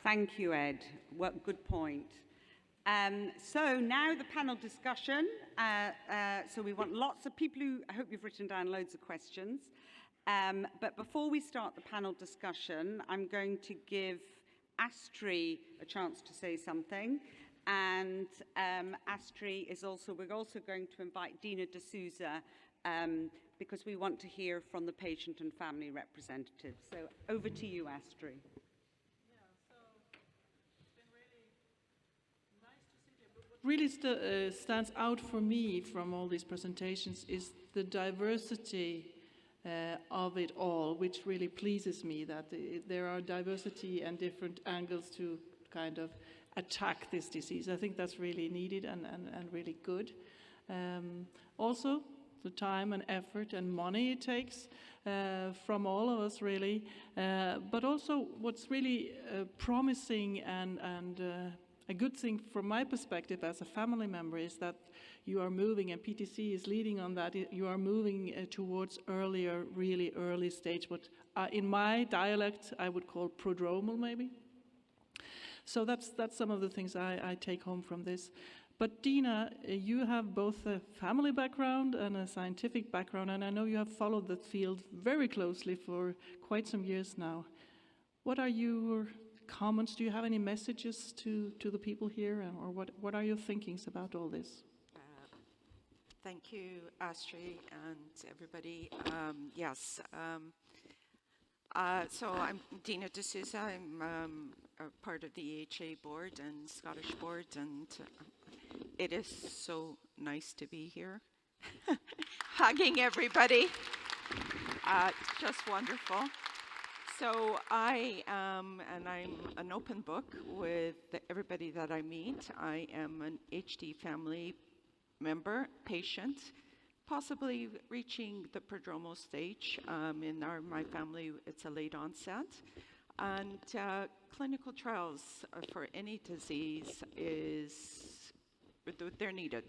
Thank you, Ed. What good point. So now the panel discussion. So we want lots of people who, I hope you've written down loads of questions. But before we start the panel discussion, I'm going to give Astri a chance to say something. And Astri is also, we're also going to invite Dina de Sousa because we want to hear from the patient and family representatives. So over to you, Astri. Really stands out for me from all these presentations is the diversity of it all, which really pleases me, that there are diversity and different angles to kind of attack this disease. I think that's really needed and really good. Also, the time and effort and money it takes from all of us, really. But also what's really promising and a good thing from my perspective as a family member is that you are moving, and PTC is leading on that, you are moving towards earlier, really early stage, what in my dialect I would call prodromal maybe. So that's some of the things I take home from this. But Dina, you have both a family background and a scientific background, and I know you have followed the field very closely for quite some years now. What are your comments? Do you have any messages to the people here, or what are your thinkings about all this? Thank you, Astri, and everybody. Yes. So I'm Dina de Sousa. I'm a part of the EHA board and Scottish board, and it is so nice to be here. Hugging everybody. Just wonderful. So I am, and I'm an open book with everybody that I meet. I am an HD family member, patient, possibly reaching the prodromal stage. In my family, it's a late onset. And clinical trials for any disease they're needed.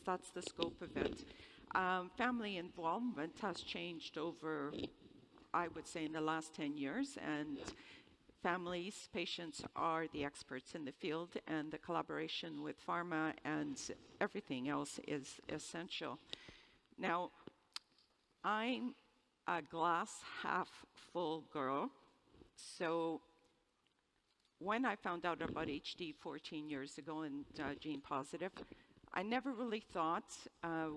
That's the scope of it. Family involvement has changed over, I would say, in the last 10 years, and families, patients are the experts in the field, and the collaboration with pharma and everything else is essential. Now, I'm a glass half full girl, so when I found out about HD 14 years ago and gene positive, I never really thought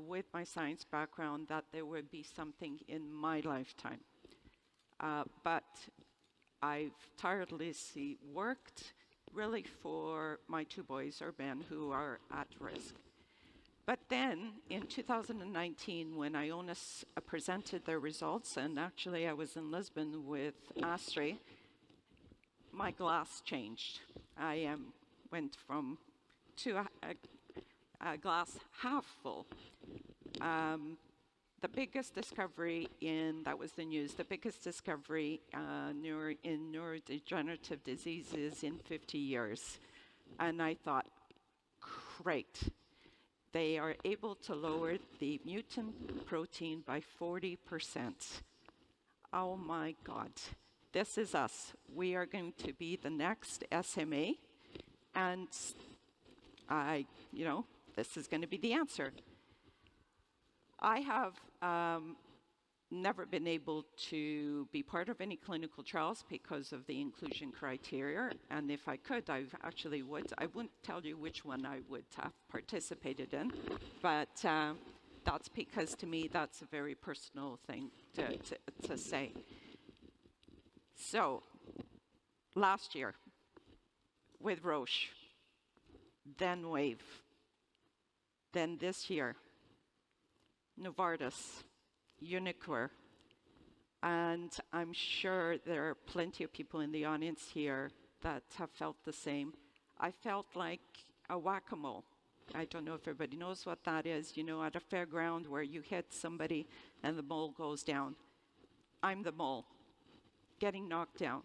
with my science background that there would be something in my lifetime. But I've tirelessly worked really for my two boys, or men, who are at risk. But then in 2019, when Ionis presented their results, and actually I was in Lisbon with Astri, my glass changed. I went from to a glass half full. The biggest discovery that was the news, the biggest discovery in neurodegenerative diseases in 50 years. And I thought, great. They are able to lower the mutant protein by 40%. Oh my God, this is us. We are going to be the next SMA, and this is going to be the answer. I have never been able to be part of any clinical trials because of the inclusion criteria, and if I could, I actually would. I wouldn't tell you which one I would have participated in, but that's because to me that's a very personal thing to say. So, last year with Roche, then Wave, then this year, Novartis, UniQure, and I'm sure there are plenty of people in the audience here that have felt the same. I felt like a whack-a-mole. I don't know if everybody knows what that is, at a fairground where you hit somebody and the mole goes down. I'm the mole, getting knocked down,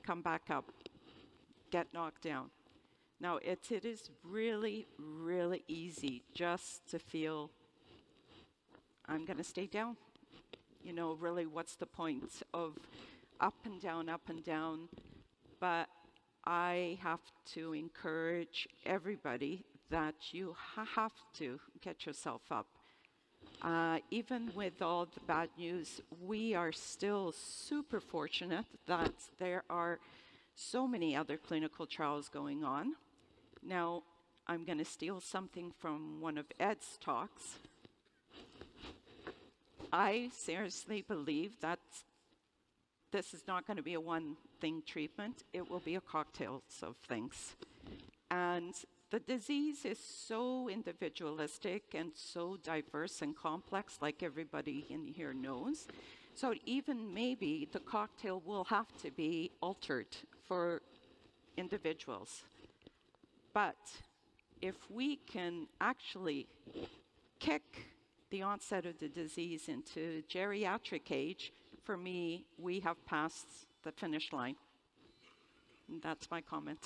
come back up, get knocked down. Now, it is really, really easy just to feel I'm going to stay down. Really, what's the point of up and down, but I have to encourage everybody that you have to get yourself up. Even with all the bad news, we are still super fortunate that there are so many other clinical trials going on. Now, I'm going to steal something from one of Ed's talks. I seriously believe that this is not going to be a one-thing treatment. It will be a cocktail of things. And the disease is so individualistic and so diverse and complex, like everybody in here knows. So even maybe the cocktail will have to be altered for individuals. But if we can actually kick the onset of the disease into geriatric age, for me, we have passed the finish line. And that's my comment.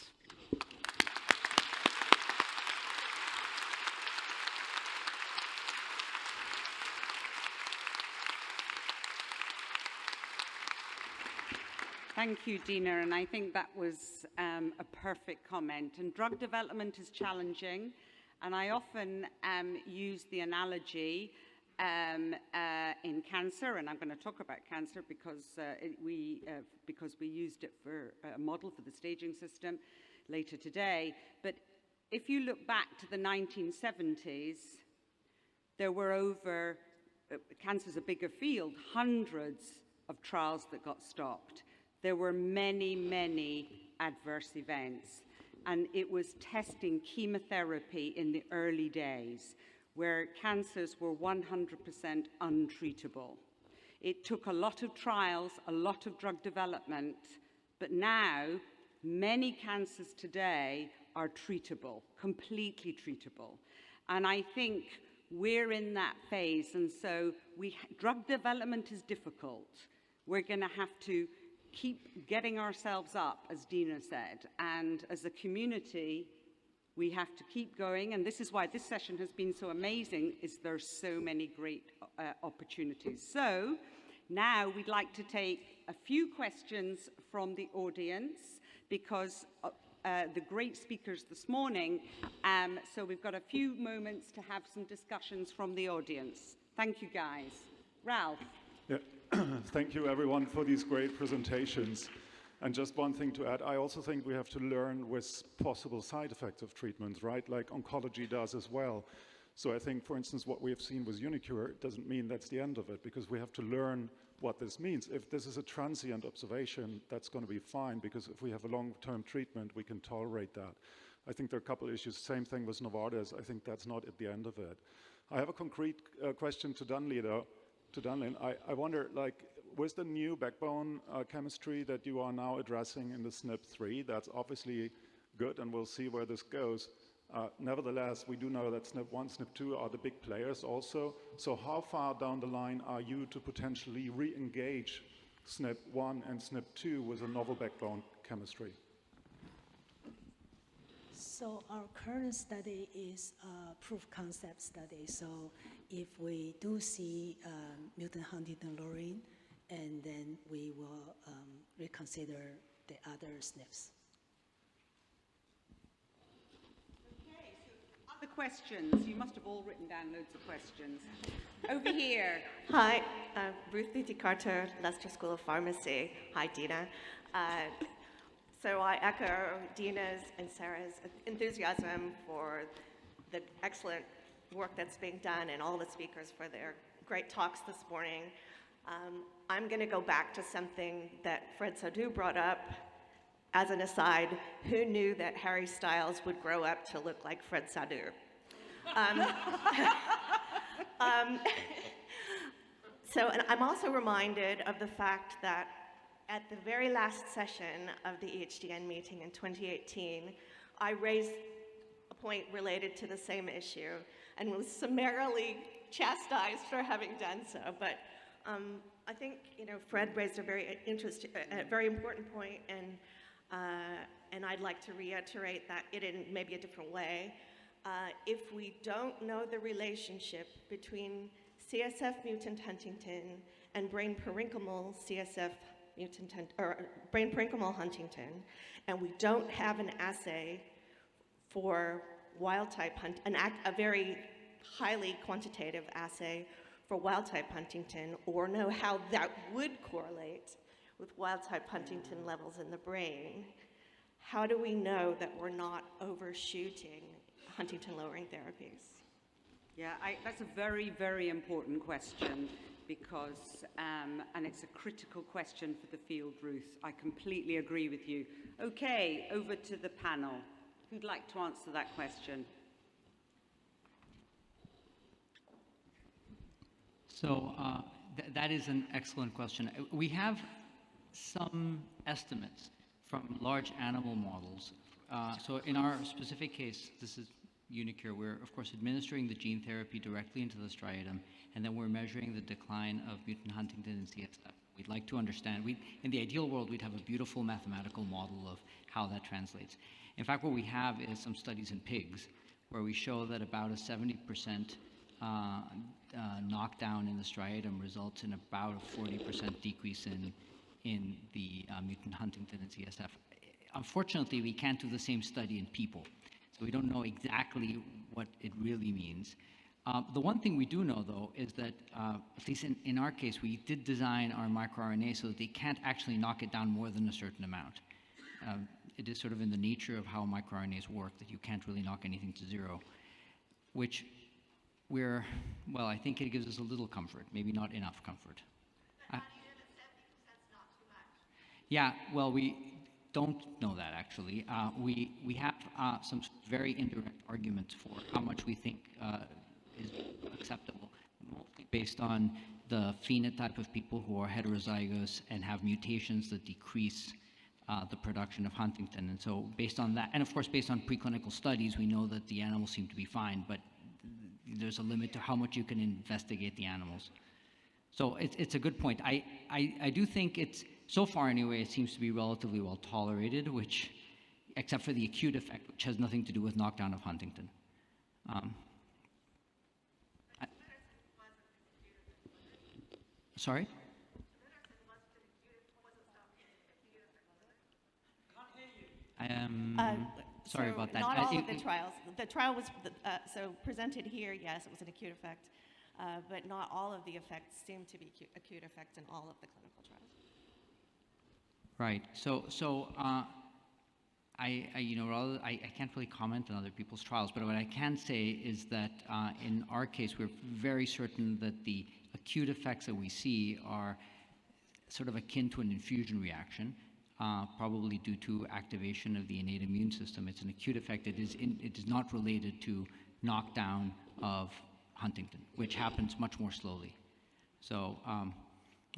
Thank you, Dina, and I think that was a perfect comment. And drug development is challenging, and I often use the analogy in cancer, and I'm going to talk about cancer because we used it for a model for the staging system later today. But if you look back to the 1970s, there were over, cancer's a bigger field, hundreds of trials that got stopped. There were many, many adverse events, and it was testing chemotherapy in the early days where cancers were 100% untreatable. It took a lot of trials, a lot of drug development, but now many cancers today are treatable, completely treatable. And I think we're in that phase, and so drug development is difficult. We're going to have to keep getting ourselves up, as Dina said, and as a community, we have to keep going, and this is why this session has been so amazing, is there's so many great opportunities. So now we'd like to take a few questions from the audience, because the great speakers this morning, so we've got a few moments to have some discussions from the audience. Thank you, guys. Ralph. Yeah. Thank you, everyone, for these great presentations. And just one thing to add, I also think we have to learn with possible side effects of treatments, right? Like oncology does as well. So I think, for instance, what we have seen with UniQure doesn't mean that's the end of it, because we have to learn what this means. If this is a transient observation, that's going to be fine, because if we have a long-term treatment, we can tolerate that. I think there are a couple issues. Same thing with Novartis. I think that's not at the end of it. I have a concrete question to Danlin, though. I wonder, like, with the new backbone chemistry that you are now addressing in the SNP3, that's obviously good, and we'll see where this goes. Nevertheless, we do know that SNP1, SNP2 are the big players also. So how far down the line are you to potentially re-engage SNP1 and SNP2 with a novel backbone chemistry? So our current study is a proof concept study. So if we do see mutant Huntington lowering, and then we will reconsider the other SNPs. Okay, so other questions? You must have all written down loads of questions. Over here. Hi, Ruth Carter, Leicester School of Pharmacy. Hi, Dina. So I echo Dina's and Sarah's enthusiasm for the excellent work that's being done and all the speakers for their great talks this morning. I'm going to go back to something that Fred Sadu brought up as an aside. Who knew that Harry Styles would grow up to look like Fred Sadu? And I'm also reminded of the fact that at the very last session of the EHDN meeting in 2018, I raised a point related to the same issue and was summarily chastised for having done so. But I think Fred raised a very important point, and I'd like to reiterate that it in maybe a different way. If we don't know the relationship between CSF mutant Huntington and brain parenchymal CSF brain parenchymal Huntington, and we don't have an assay for wild-type a very highly quantitative assay for wild-type Huntington, or know how that would correlate with wild-type Huntington levels in the brain, how do we know that we're not overshooting Huntington-lowering therapies? Yeah, that's a very, very important question because, and it's a critical question for the field, Ruth. I completely agree with you. Okay, over to the panel. Who'd like to answer that question? So that is an excellent question. We have some estimates from large animal models. So in our specific case, this is UniQure, we're of course administering the gene therapy directly into the striatum, and then we're measuring the decline of mutant Huntington in CSF. We'd like to understand, in the ideal world, we'd have a beautiful mathematical model of how that translates. In fact, what we have is some studies in pigs where we show that about a 70% knockdown in the striatum results in about a 40% decrease in the mutant Huntington in CSF. Unfortunately, we can't do the same study in people, so we don't know exactly what it really means. The one thing we do know, though, is that, at least in our case, we did design our microRNA so that they can't actually knock it down more than a certain amount. It is sort of in the nature of how microRNAs work that you can't really knock anything to zero, which I think it gives us a little comfort, maybe not enough comfort. Yeah, well, we don't know that, actually. We have some very indirect arguments for how much we think is acceptable, mostly based on the phenotype of people who are heterozygous and have mutations that decrease the production of Huntington. And so based on that, and of course based on preclinical studies, we know that the animals seem to be fine, but there's a limit to how much you can investigate the animals. So it's a good point. I do think it's, so far anyway, it seems to be relatively well tolerated, which, except for the acute effect, which has nothing to do with knockdown of Huntington. Sorry? Sorry about that. Not all of the trials. The trial was presented here. Yes, it was an acute effect, but not all of the effects seem to be acute effects in all of the clinical trials. Right. So I can't really comment on other people's trials, but what I can say is that in our case, we're very certain that the acute effects that we see are sort of akin to an infusion reaction. Probably due to activation of the innate immune system. It's an acute effect. It is not related to knockdown of Huntington, which happens much more slowly. So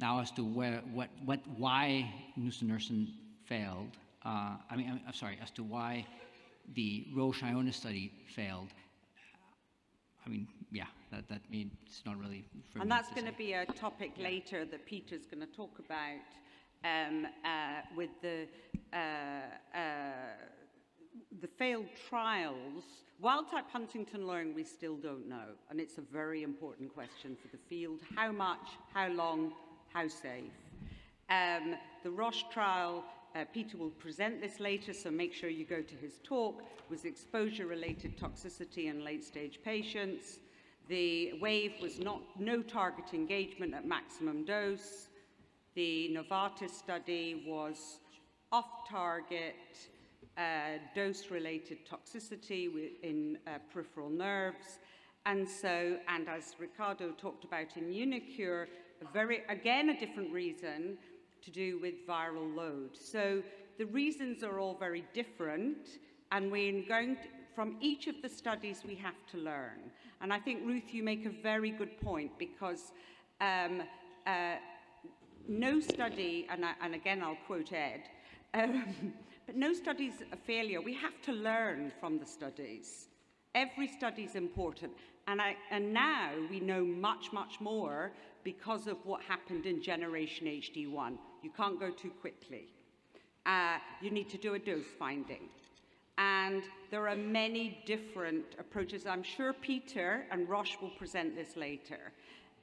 now as to why nusinersen failed, as to why the Roche-Ionis study failed, that means it's not really for me. And that's going to be a topic later that Peter's going to talk about. With the failed trials, wild-type Huntington lowering we still don't know, and it's a very important question for the field. How much, how long, how safe? The Roche trial, Peter will present this later, so make sure you go to his talk, was exposure-related toxicity in late-stage patients. The WAVE was no target engagement at maximum dose. The Novartis study was off-target, dose-related toxicity in peripheral nerves. And as Ricardo talked about in UniQure, again, a different reason to do with viral load. So the reasons are all very different, and from each of the studies we have to learn. And I think, Ruth, you make a very good point, because no study, and again I'll quote Ed, but no study's a failure. We have to learn from the studies. Every study is important, and now we know much, much more because of what happened in Generation HD1. You can't go too quickly. You need to do a dose finding. And there are many different approaches. I'm sure Peter and Roche will present this later.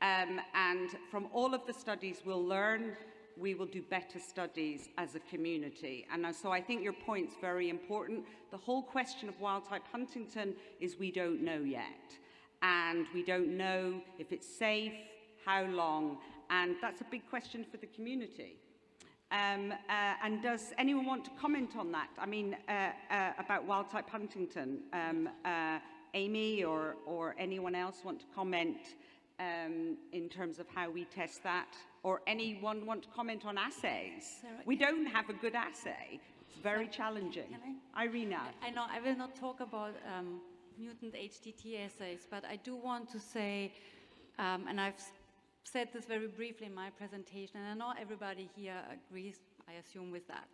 And from all of the studies, we'll learn we will do better studies as a community. And so I think your point's very important. The whole question of wild-type Huntington is we don't know yet. And we don't know if it's safe, how long, and that's a big question for the community. And does anyone want to comment on that? I mean, about wild-type Huntington? Amy or anyone else want to comment in terms of how we test that? Or anyone want to comment on assays? We don't have a good assay. It's very challenging. Irina. I know I will not talk about mutant HTT assays, but I do want to say, and I've said this very briefly in my presentation, and I know everybody here agrees, I assume, with that.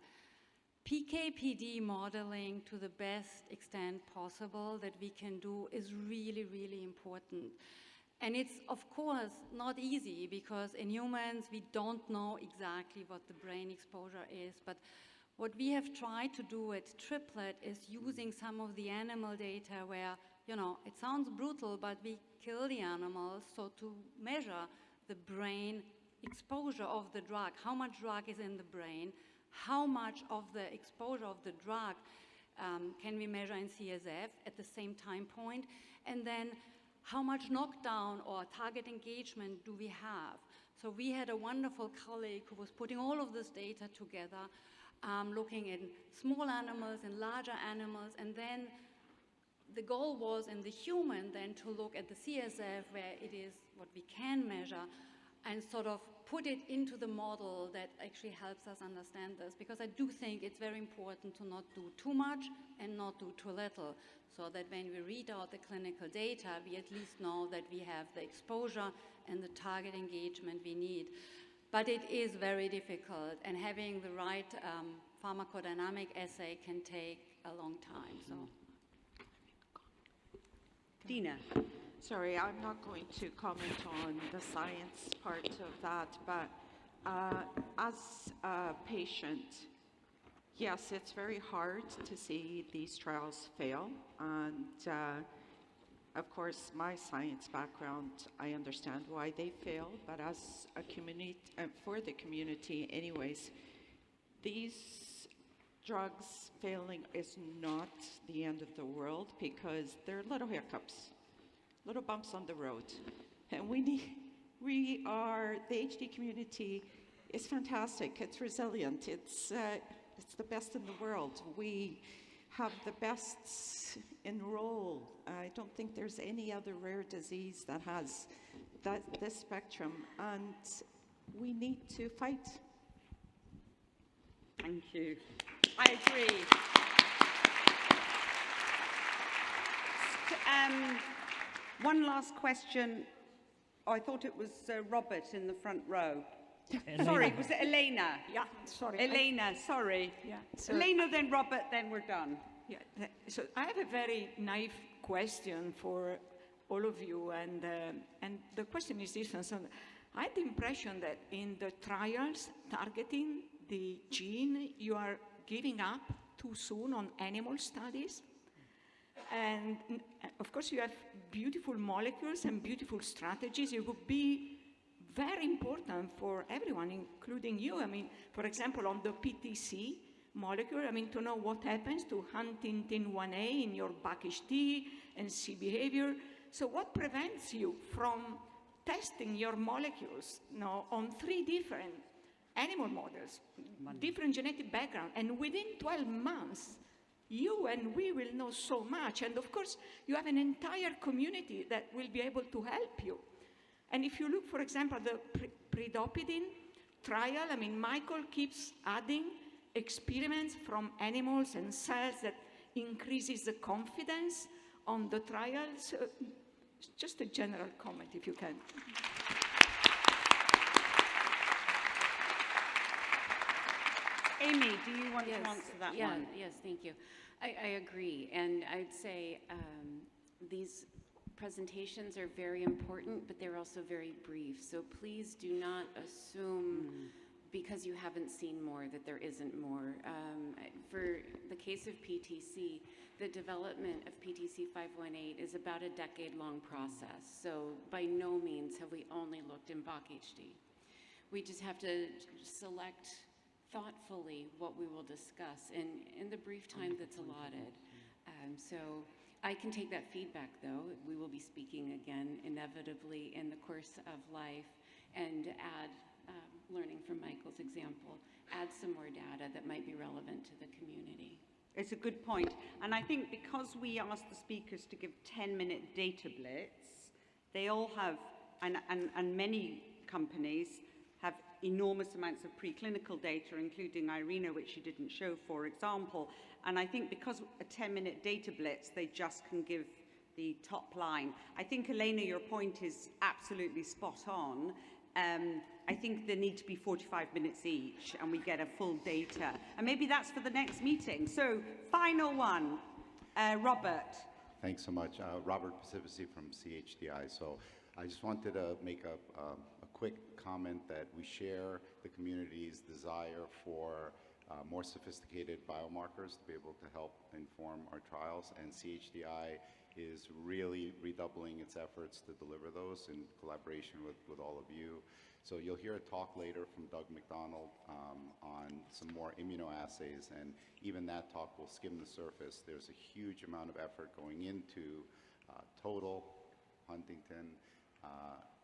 PK/PD modeling to the best extent possible that we can do is really, really important. And it's, of course, not easy because in humans, we don't know exactly what the brain exposure is. But what we have tried to do at Triplet is using some of the animal data where, you know, it sounds brutal, but we kill the animals. So to measure the brain exposure of the drug, how much drug is in the brain, how much of the exposure of the drug can we measure in CSF at the same time point, and then how much knockdown or target engagement do we have? So we had a wonderful colleague who was putting all of this data together, looking at small animals and larger animals, and then the goal was in the human then to look at the CSF where it is what we can measure and sort of put it into the model that actually helps us understand this, because I do think it's very important to not do too much and not do too little, so that when we read out the clinical data, we at least know that we have the exposure and the target engagement we need. But it is very difficult, and having the right pharmacodynamic assay can take a long time. So, Dina. Sorry, I'm not going to comment on the science part of that, but as a patient, yes, it's very hard to see these trials fail. And of course, my science background, I understand why they fail, but as a community, for the community anyways, these drugs failing is not the end of the world, because there are little hiccups, little bumps on the road. And the HD community is fantastic. It's resilient. It's the best in the world. We have the best enroll. I don't think there's any other rare disease that has this spectrum, and we need to fight. Thank you. I agree. One last question. Oh, I thought it was Robert in the front row. Sorry, was it Elena? Yeah, sorry. Elena, sorry. Yeah. So, Elena, then Robert, then we're done. yeah, so I have a very naive question for all of you, and the question is this. And so I had the impression that in the trials targeting the gene, you are giving up too soon on animal studies. And of course, you have beautiful molecules and beautiful strategies. It would be very important for everyone, including you. I mean, for example, on the PTC molecule, I mean, to know what happens to Huntington 1A in your BAC-HD and C behavior. So what prevents you from testing your molecules on 3 different animal models, different genetic background, and within 12 months, you and we will know so much. And of course, you have an entire community that will be able to help you. And if you look, for example, the predopidine trial, I mean, Michael keeps adding experiments from animals and cells that increases the confidence on the trials. Just a general comment, if you can. Amy, do you want to answer that one? Yes, thank you. I agree, and I'd say these presentations are very important, but they're also very brief. So please do not assume because you haven't seen more that there isn't more. For the case of PTC, the development of PTC 518 is about a decade-long process. So by no means have we only looked in BAC-HD. We just have to select thoughtfully what we will discuss in the brief time that's allotted. So I can take that feedback, though. We will be speaking again inevitably in the course of life, and add, learning from Michael's example, add some more data that might be relevant to the community. It's a good point. And I think because we asked the speakers to give 10-minute data blitz, they all have, and many companies have enormous amounts of preclinical data, including Irina, which you didn't show, for example. And I think because a 10-minute data blitz, they just can give the top line. I think, Elena, your point is absolutely spot on. I think there need to be 45 minutes each, and we get a full data. And maybe that's for the next meeting. So, final one, Robert. Thanks so much. Robert Pacifici from CHDI. So I just wanted to make a quick comment that we share the community's desire for more sophisticated biomarkers to be able to help inform our trials, and CHDI is really redoubling its efforts to deliver those in collaboration with all of you. So you'll hear a talk later from Doug McDonald on some more immunoassays, and even that talk will skim the surface. There's a huge amount of effort going into total, Huntington,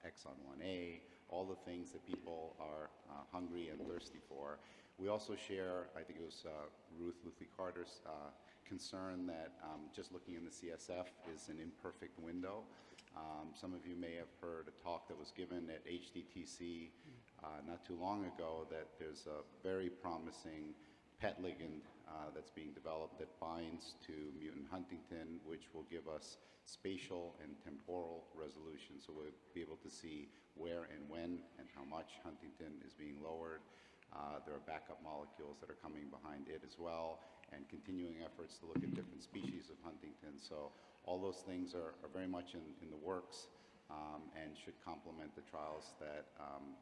exon 1A, all the things that people are hungry and thirsty for. We also share, I think it was Ruth Luthly-Carter's concern that just looking in the CSF is an imperfect window. Some of you may have heard a talk that was given at HDTC not too long ago that there's a very promising PET ligand that's being developed that binds to mutant Huntington, which will give us spatial and temporal resolution. So we'll be able to see where and when and how much Huntington is being lowered. There are backup molecules that are coming behind it as well, and continuing efforts to look at different species of Huntington. So all those things are very much in the works and should complement the trials that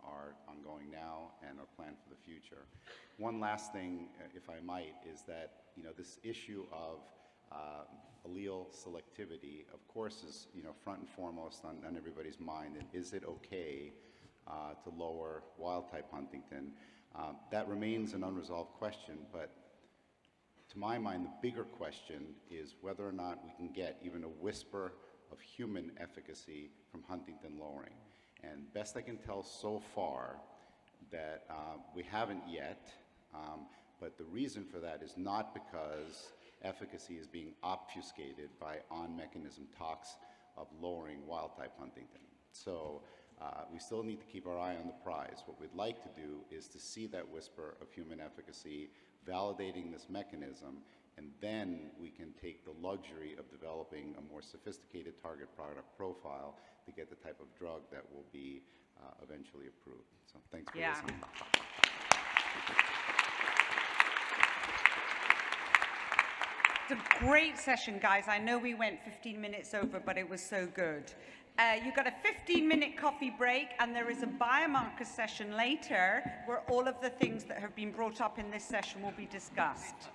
are ongoing now and are planned for the future. One last thing, if I might, is that this issue of allele selectivity, of course, is front and foremost on everybody's mind. And is it okay to lower wild-type Huntington? That remains an unresolved question, but to my mind, the bigger question is whether or not we can get even a whisper of human efficacy from Huntington lowering. And best I can tell so far that we haven't yet, but the reason for that is not because efficacy is being obfuscated by on-mechanism tox of lowering wild-type Huntington. So we still need to keep our eye on the prize. What we'd like to do is to see that whisper of human efficacy validating this mechanism, and then we can take the luxury of developing a more sophisticated target product profile to get the type of drug that will be eventually approved. So thanks for listening. It's a great session, guys. I know we went 15 minutes over, but it was so good. You've got a 15-minute coffee break, and there is a biomarker session later where all of the things that have been brought up in this session will be discussed.